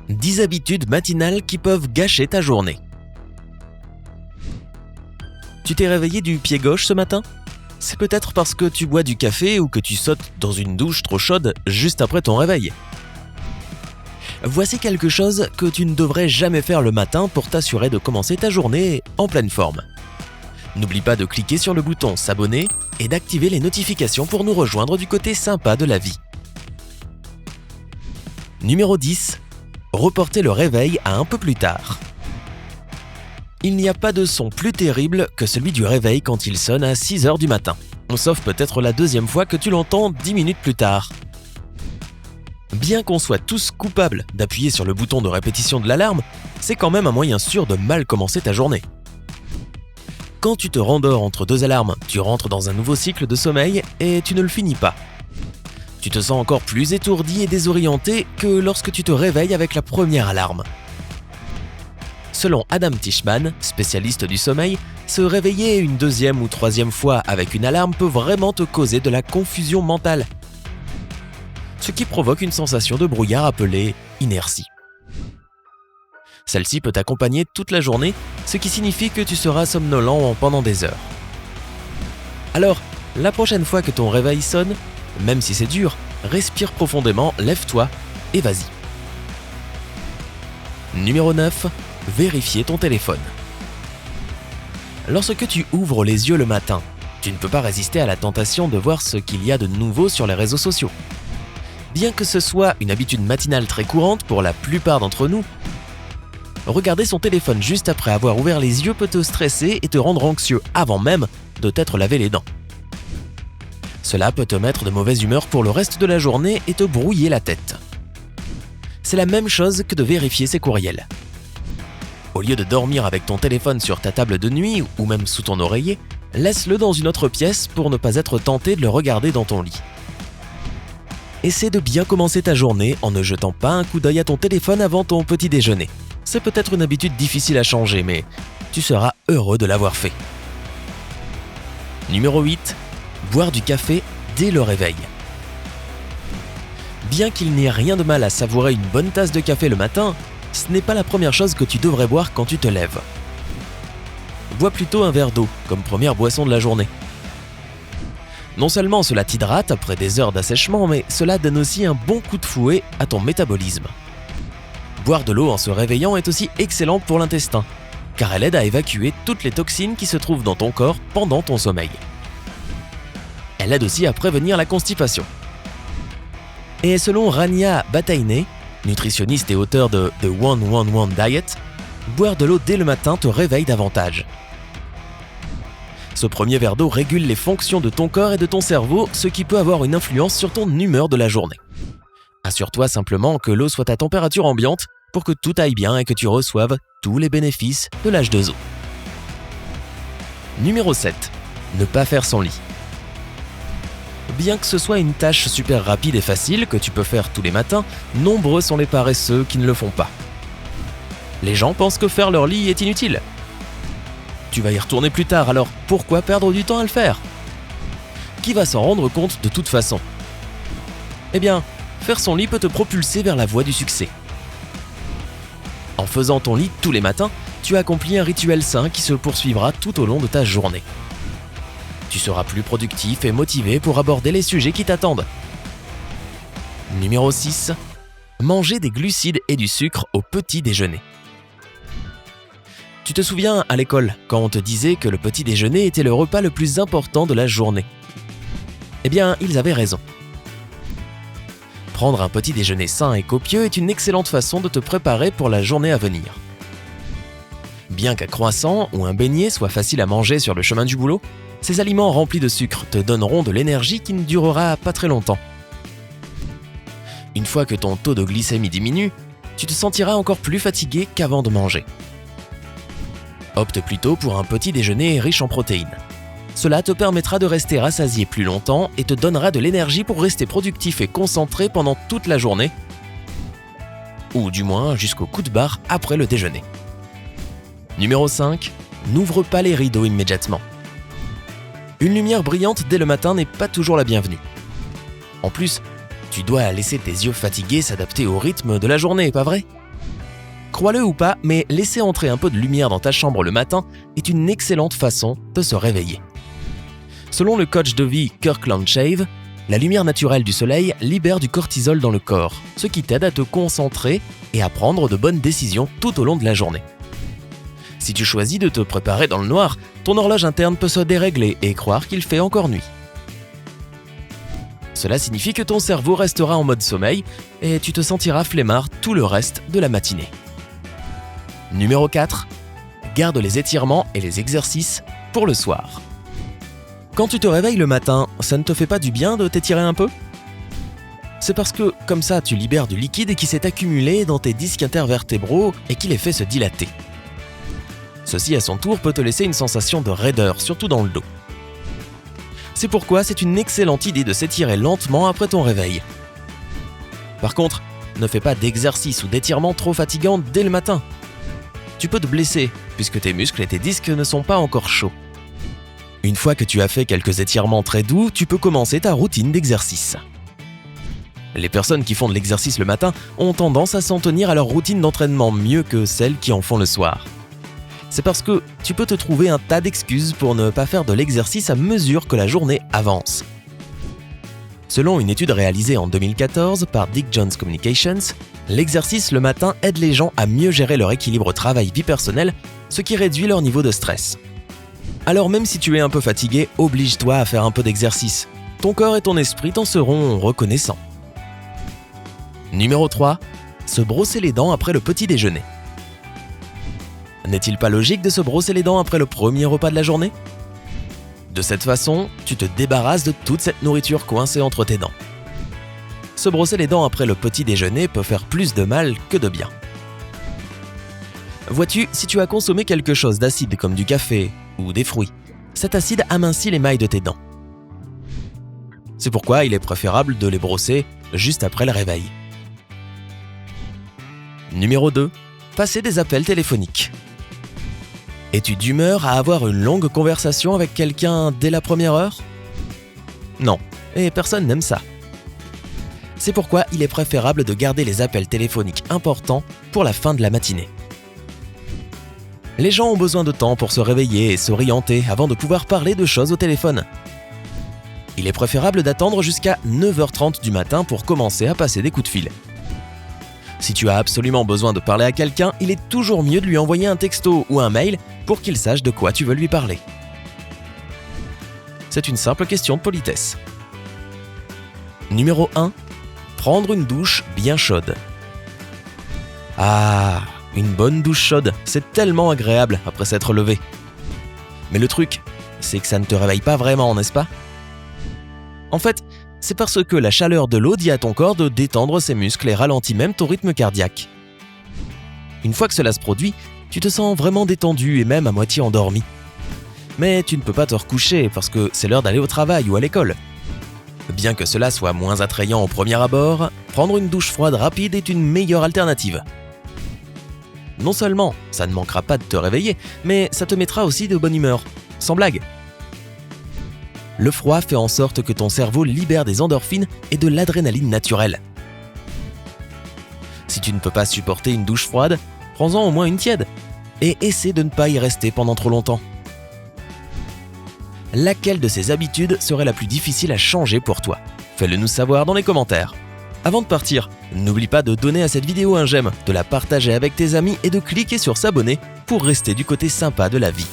10 habitudes matinales qui peuvent gâcher ta journée. Tu t'es réveillé du pied gauche ce matin ? C'est peut-être parce que tu bois du café ou que tu sautes dans une douche trop chaude juste après ton réveil. Voici quelque chose que tu ne devrais jamais faire le matin pour t'assurer de commencer ta journée en pleine forme. N'oublie pas de cliquer sur le bouton s'abonner et d'activer les notifications pour nous rejoindre du côté sympa de la vie. Numéro 10. Reporter le réveil à un peu plus tard. Il n'y a pas de son plus terrible que celui du réveil quand il sonne à 6h du matin. Sauf peut-être la deuxième fois que tu l'entends 10 minutes plus tard. Bien qu'on soit tous coupables d'appuyer sur le bouton de répétition de l'alarme, c'est quand même un moyen sûr de mal commencer ta journée. Quand tu te rendors entre deux alarmes, tu rentres dans un nouveau cycle de sommeil et tu ne le finis pas. Tu te sens encore plus étourdi et désorienté que lorsque tu te réveilles avec la première alarme. Selon Adam Tishman, spécialiste du sommeil, se réveiller une deuxième ou troisième fois avec une alarme peut vraiment te causer de la confusion mentale, ce qui provoque une sensation de brouillard appelée inertie. Celle-ci peut t'accompagner toute la journée, ce qui signifie que tu seras somnolent pendant des heures. Alors, la prochaine fois que ton réveil sonne, même si c'est dur, respire profondément, lève-toi et vas-y. Numéro 9. Vérifier ton téléphone. Lorsque tu ouvres les yeux le matin, tu ne peux pas résister à la tentation de voir ce qu'il y a de nouveau sur les réseaux sociaux. Bien que ce soit une habitude matinale très courante pour la plupart d'entre nous, regarder son téléphone juste après avoir ouvert les yeux peut te stresser et te rendre anxieux avant même de t'être lavé les dents. Cela peut te mettre de mauvaise humeur pour le reste de la journée et te brouiller la tête. C'est la même chose que de vérifier ses courriels. Au lieu de dormir avec ton téléphone sur ta table de nuit ou même sous ton oreiller, laisse-le dans une autre pièce pour ne pas être tenté de le regarder dans ton lit. Essaie de bien commencer ta journée en ne jetant pas un coup d'œil à ton téléphone avant ton petit déjeuner. C'est peut-être une habitude difficile à changer, mais tu seras heureux de l'avoir fait. Numéro 8. Boire du café dès le réveil. Bien qu'il n'y ait rien de mal à savourer une bonne tasse de café le matin, ce n'est pas la première chose que tu devrais boire quand tu te lèves. Bois plutôt un verre d'eau comme première boisson de la journée. Non seulement cela t'hydrate après des heures d'assèchement, mais cela donne aussi un bon coup de fouet à ton métabolisme. Boire de l'eau en se réveillant est aussi excellent pour l'intestin, car elle aide à évacuer toutes les toxines qui se trouvent dans ton corps pendant ton sommeil. Elle aide aussi à prévenir la constipation. Et selon Rania Bataine, nutritionniste et auteur de The 1-1-1 Diet, boire de l'eau dès le matin te réveille davantage. Ce premier verre d'eau régule les fonctions de ton corps et de ton cerveau, ce qui peut avoir une influence sur ton humeur de la journée. Assure-toi simplement que l'eau soit à température ambiante pour que tout aille bien et que tu reçoives tous les bénéfices de l'H2O. Numéro 7. Ne pas faire son lit. Bien que ce soit une tâche super rapide et facile que tu peux faire tous les matins, nombreux sont les paresseux qui ne le font pas. Les gens pensent que faire leur lit est inutile. Tu vas y retourner plus tard, alors pourquoi perdre du temps à le faire ? Qui va s'en rendre compte de toute façon ? Eh bien, faire son lit peut te propulser vers la voie du succès. En faisant ton lit tous les matins, tu accomplis un rituel sain qui se poursuivra tout au long de ta journée. Tu seras plus productif et motivé pour aborder les sujets qui t'attendent. Numéro 6. Manger des glucides et du sucre au petit déjeuner. Tu te souviens à l'école quand on te disait que le petit déjeuner était le repas le plus important de la journée ? Eh bien, ils avaient raison. Prendre un petit déjeuner sain et copieux est une excellente façon de te préparer pour la journée à venir. Bien qu'un croissant ou un beignet soit facile à manger sur le chemin du boulot, ces aliments remplis de sucre te donneront de l'énergie qui ne durera pas très longtemps. Une fois que ton taux de glycémie diminue, tu te sentiras encore plus fatigué qu'avant de manger. Opte plutôt pour un petit déjeuner riche en protéines. Cela te permettra de rester rassasié plus longtemps et te donnera de l'énergie pour rester productif et concentré pendant toute la journée, ou du moins jusqu'au coup de barre après le déjeuner. Numéro 5. N'ouvre pas les rideaux immédiatement. Une lumière brillante dès le matin n'est pas toujours la bienvenue. En plus, tu dois laisser tes yeux fatigués s'adapter au rythme de la journée, pas vrai ? Crois-le ou pas, mais laisser entrer un peu de lumière dans ta chambre le matin est une excellente façon de se réveiller. Selon le coach de vie Kirkland Shave, la lumière naturelle du soleil libère du cortisol dans le corps, ce qui t'aide à te concentrer et à prendre de bonnes décisions tout au long de la journée. Si tu choisis de te préparer dans le noir, ton horloge interne peut se dérégler et croire qu'il fait encore nuit. Cela signifie que ton cerveau restera en mode sommeil et tu te sentiras flemmard tout le reste de la matinée. Numéro 4. Garde les étirements et les exercices pour le soir. Quand tu te réveilles le matin, ça ne te fait pas du bien de t'étirer un peu ? C'est parce que, comme ça, tu libères du liquide qui s'est accumulé dans tes disques intervertébraux et qui les fait se dilater. Ceci, à son tour, peut te laisser une sensation de raideur, surtout dans le dos. C'est pourquoi c'est une excellente idée de s'étirer lentement après ton réveil. Par contre, ne fais pas d'exercice ou d'étirement trop fatigant dès le matin. Tu peux te blesser, puisque tes muscles et tes disques ne sont pas encore chauds. Une fois que tu as fait quelques étirements très doux, tu peux commencer ta routine d'exercice. Les personnes qui font de l'exercice le matin ont tendance à s'en tenir à leur routine d'entraînement mieux que celles qui en font le soir. C'est parce que tu peux te trouver un tas d'excuses pour ne pas faire de l'exercice à mesure que la journée avance. Selon une étude réalisée en 2014 par Dick Jones Communications, l'exercice le matin aide les gens à mieux gérer leur équilibre travail-vie personnelle, ce qui réduit leur niveau de stress. Alors même si tu es un peu fatigué, oblige-toi à faire un peu d'exercice. Ton corps et ton esprit t'en seront reconnaissants. Numéro 3. Se brosser les dents après le petit déjeuner. N'est-il pas logique de se brosser les dents après le premier repas de la journée ? De cette façon, tu te débarrasses de toute cette nourriture coincée entre tes dents. Se brosser les dents après le petit déjeuner peut faire plus de mal que de bien. Vois-tu, si tu as consommé quelque chose d'acide comme du café ou des fruits, cet acide amincit l'émail de tes dents. C'est pourquoi il est préférable de les brosser juste après le réveil. Numéro 2. Passer des appels téléphoniques. Es-tu d'humeur à avoir une longue conversation avec quelqu'un dès la première heure ? Non, et personne n'aime ça. C'est pourquoi il est préférable de garder les appels téléphoniques importants pour la fin de la matinée. Les gens ont besoin de temps pour se réveiller et s'orienter avant de pouvoir parler de choses au téléphone. Il est préférable d'attendre jusqu'à 9h30 du matin pour commencer à passer des coups de fil. Si tu as absolument besoin de parler à quelqu'un, il est toujours mieux de lui envoyer un texto ou un mail pour qu'il sache de quoi tu veux lui parler. C'est une simple question de politesse. Numéro 1. Prendre une douche bien chaude. Ah, une bonne douche chaude, c'est tellement agréable après s'être levé. Mais le truc, c'est que ça ne te réveille pas vraiment, n'est-ce pas ? En fait, c'est parce que la chaleur de l'eau dit à ton corps de détendre ses muscles et ralentit même ton rythme cardiaque. Une fois que cela se produit, tu te sens vraiment détendu et même à moitié endormi. Mais tu ne peux pas te recoucher parce que c'est l'heure d'aller au travail ou à l'école. Bien que cela soit moins attrayant au premier abord, prendre une douche froide rapide est une meilleure alternative. Non seulement ça ne manquera pas de te réveiller, mais ça te mettra aussi de bonne humeur, sans blague. Le froid fait en sorte que ton cerveau libère des endorphines et de l'adrénaline naturelle. Si tu ne peux pas supporter une douche froide, prends-en au moins une tiède et essaie de ne pas y rester pendant trop longtemps. Laquelle de ces habitudes serait la plus difficile à changer pour toi ? Fais-le nous savoir dans les commentaires. Avant de partir, n'oublie pas de donner à cette vidéo un j'aime, de la partager avec tes amis et de cliquer sur s'abonner pour rester du côté sympa de la vie.